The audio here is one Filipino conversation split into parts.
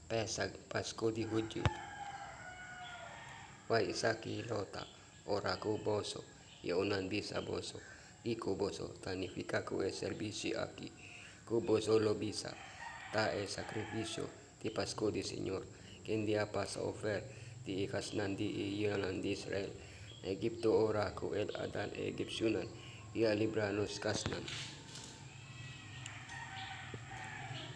Pesag Pasko di Hudyo, Wai Isaki Lota, Ora Kuboso, Yaunan Bisa Boso, Iku Boso, Tanifika ku e servisi aki, Kuboso lo bisa, ta e sacrificio, ti Pasko di Señor, kendi apa sa ofer, ti ikasnan di iyanan di Israel, Egipto ora ku el adan Egyptianan, ia libranos kasnan.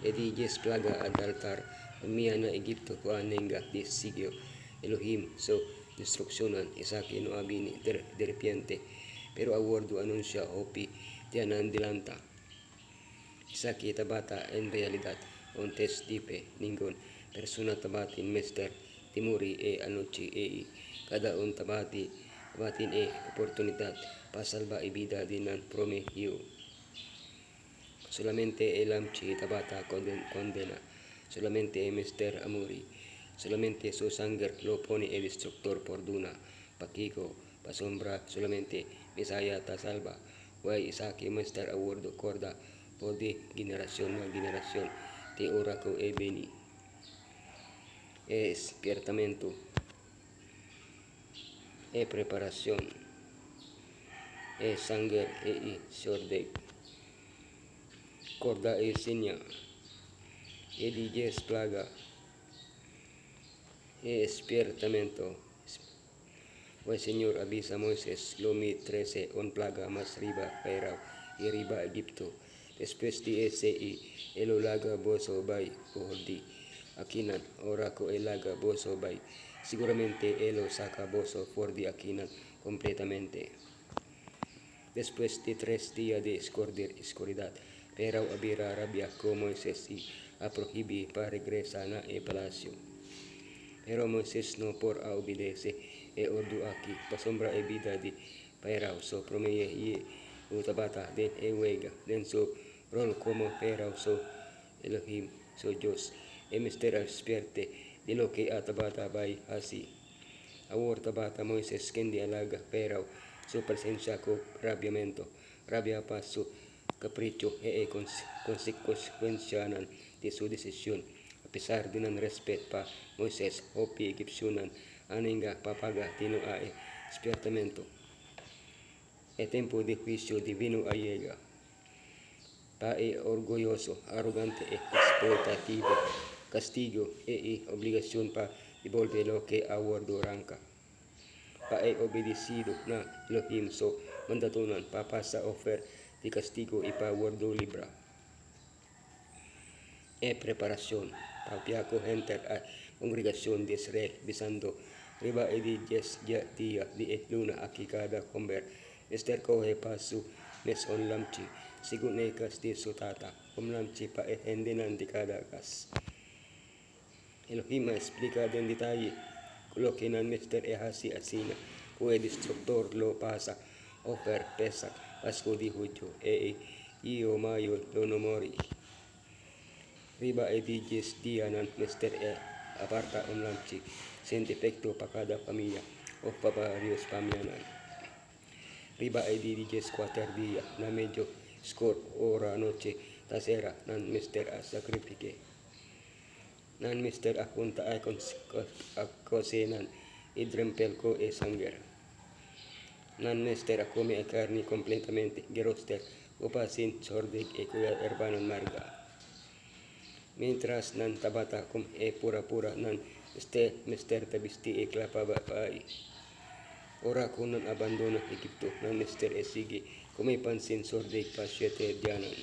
Ediges plaga ad altar, na Egipto ko anenga di sigyo, Elohim so destruksyonan isaki no abini derpiente, pero awardo anunsya opi tianan dilanta. Isaki tabata en realidad, ontes dipe ningon, persona tabatin mester, timuri e anochi e kada on tabatin e oportunidad, pasalba ibida dinan promehio. Solamente el amchi tabata condena, solamente el mister amuri, solamente su sangre lo pone el destructor por duna, paquico, pasombra, solamente Mesaya ta salva, guay isaki mister awardo corda, por de generación a generación, te oraco e beni, es piertamento, e preparación, e sangre e sorde, corda e seña, e diges plaga, e espiertamento. O Señor avisa a Moisés, Lomi 13, on plaga más riba Pairao y riba Egipto. Después de ese el laga boso bay di akinan, oraco el laga boso bay. Seguramente él saca boso for di akinan completamente. Después de 3 días de escuridad, Pairao abira rabia con Moisés y a prohibir para regresar a el palacio. Pero Moisés no por obedece e ordu aki pasombra e vida di Pairao so promeye ye utabata den e wega den so rol como Pairao so Elohim so Dios e mistera spierte di lo que atabata bai así. Awor tabata Moisés kendi alaga Pairao su presencia co rabiamento, rabia pa su capricho e consecuencianan de su decisión. A pesar de non respeto pa Moisés, opi Egyptianan, aninga papaga tino a espiertamento. E tempo de juicio divino allega. Pa e orgulloso, arrogante e exploitativo, castigo e obligación pa devolver lo que awardo ranca. Pa e obedecido na Elohim so mandatunan pa pasa offer de castigo y pa awardo libra. E preparación. Papiaco enter a congregación de Israel besando riba edi dia di luna aki kada komber Esther kohe pasu mes on lamchi sigun nekas di sutata lamchi pa hendinan di kada kas Elohim explica den detalle lo que nan mister hasi asina kue destructor lo pasa offer pesak Pasko di Hudyo io mayo lo no mori riba ediges dianan mister aparta on lamchi sin defecto pa cada familia o pa varios pamianan. Riba ediges quater dia na medyo score ora noche tasera nan mister a sacrifice. Nan mister a punta a cosenan idrempel ko e sanger. Nan mister a come a carni completamente geroster o pasin sordeg e cuya herbanon marga. Mientras nan tabata cum e pura nan mister tabisti e clapaba pai. Ora kunan abandona Egipto nan mister e sige come pansin sorde pa 7 dianan.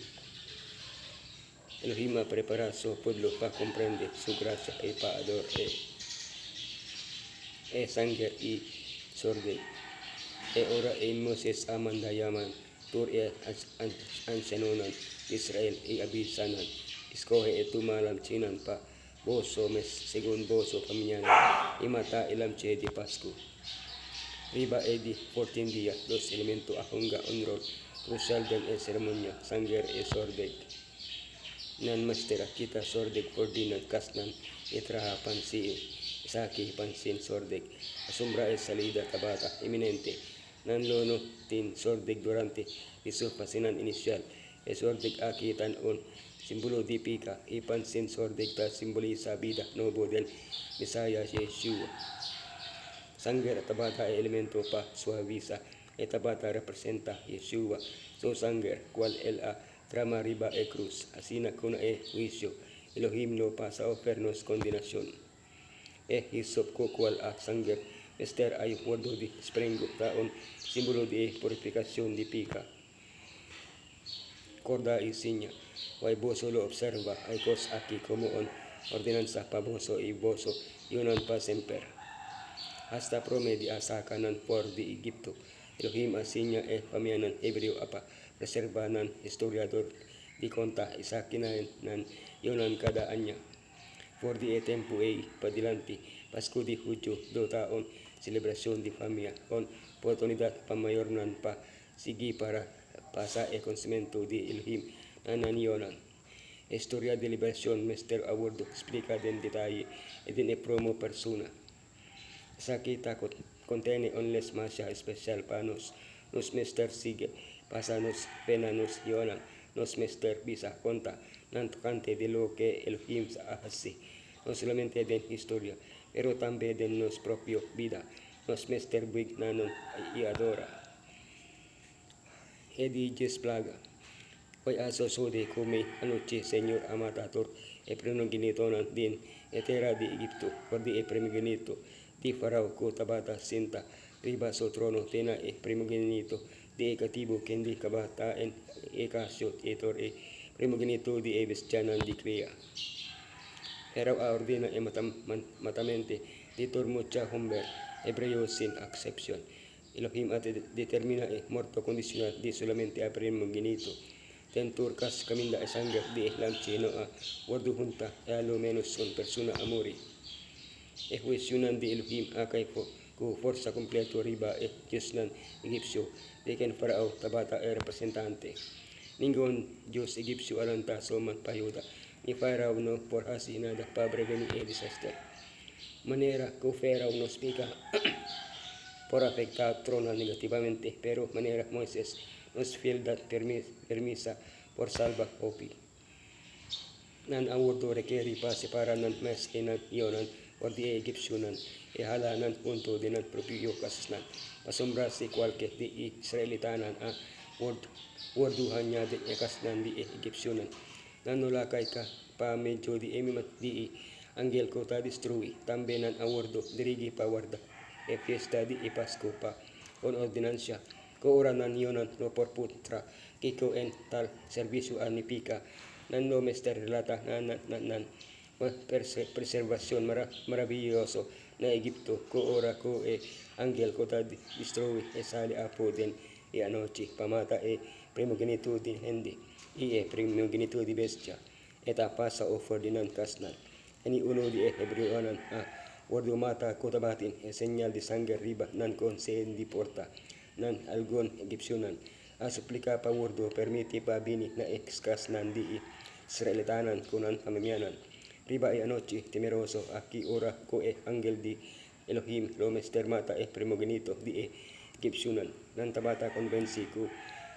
Elohim prepara su pueblo pa comprende su gracia e pa ador e sanger y sorde. E ora e Moses amandayaman tur e ancianonan Israel e abisanan. Escoge e tumalam chinan pa boso mes según boso pamiana y mata ilam che di Pasko. Riba e di 14 días los elementos ahunga honor crucial den e ceremonia sanger e sordeg. Nan mastera kita sordeg ordinat kasnan e traha pansi saki pansin sordeg. Asombra e salida tabata eminente. Nan lono tin sordeg durante isu pasinan inicial. E sordeg akitan on Simbolo di pika, ipan sensor dicta simbolisa vida novo del Mesías Yeshua. Sangre tabata e elemento pa suaviza, e tabata representa Yeshua. So sangre, cual el a trama riba e cruz, asina kuna e juicio, Elohim no pasa ofernos condenación. E hisop ko cual a sangre, ester ay wordo di sprengo taon, simbolo di purificación di pika. Corda y seña, way boso lo observa, ay cos aquí como on ordenanza pa boso y boso, yunan pa semper. Hasta promedi asa kanan por di Egipto, Elohim asinya e pamianan hebreo apa, reservanan historiador di konta isa kinain nan yunan kadaanya. For di tempo e padilanti, Pasko di Hudyo, do taon, celebrasyon di familia, on oportunidad pamayornan pa, sige para pasa e conocimiento di Elohim nananionan. Historia de liberación Mr. Award explica den detalle e den e promo persona. Sa kita contiene unless masya especial panos nos Mr. Sige pasanos penanos yonan nos Mr. Bisa conta nan tocante de lo que Elohim hace no solamente den historia pero también de nos propio vida nos Mr. Big nanon y adora. Edi Jes Plaga. Hoy aso de come anoche Señor amatator e primogenito nan din etera di Egipto por di e primogenito di Farao ko tabata sinta riba so trono tena e primogenito di e katibo kendi kabata en e kasyo etor e primogenito di e bestianan di crea. Farao a ordena e matamente di tormucha humber hebreo sin exception. Elohim determina e morto condicional di solamente a primogenito. Tentur kas kaminda e sangre di lanchino a wardu junta e alo menos son persona amori. E juisyunan di Elohim a kay ko forza completo riba e Diyos nan Egipsyo de ken Farao tabata e representante. Ningon Diyos Egipsyo alanta soman payuda ni Farao no por asina da pabregani e disaster. Manera ko Farao no spica por afectar trono negativamente, pero manera Moisés nos feel that permisa por salva opi. Nan awurdo requeri pa separa nan mes enan yonan or di Egyptianan e hala nan punto de nan propio kasnan. Pasombra si cualque di Israelitanan a worduhan niya de ekasnan di Egyptianan. Nan nulakay ka pa medyo di emimat di angel ko ta destrui. Tambe nan awurdo dirigi pa warda. E fiesta di Pasko pa on ordinansya ko oranan yonan no por putra kiko en tal servicio anipika nan no mester relata nan preservación maravilloso na Egipto ko ora ko e angel ko ta destroy e sali apo den e anoche pamata e primogenito di hindi e primogenito di bestia eta pasa o Ferdinand Kasnan ani uno di hebreoanan Wardo mata ko tabatin e senyal di sangre riba nan konsen di porta nan algon Egyptianan a suplika pa wardo permiti pa bini na exkas nan di Israelitanan kunan pamimyanan riba e anoche temeroso aki ora ko e angel di Elohim lo mester mata e primogenito di Egyptianan nan tabata konbensi ko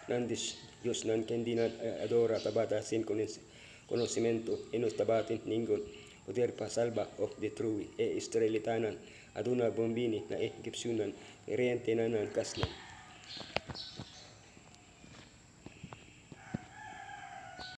nan Diyos nan kendinan adora tabata sin conocimiento enos tabatin ningon poder pa salva of the true e Israelitanan aduna bombini na Egyptianan rente nanan kasnan.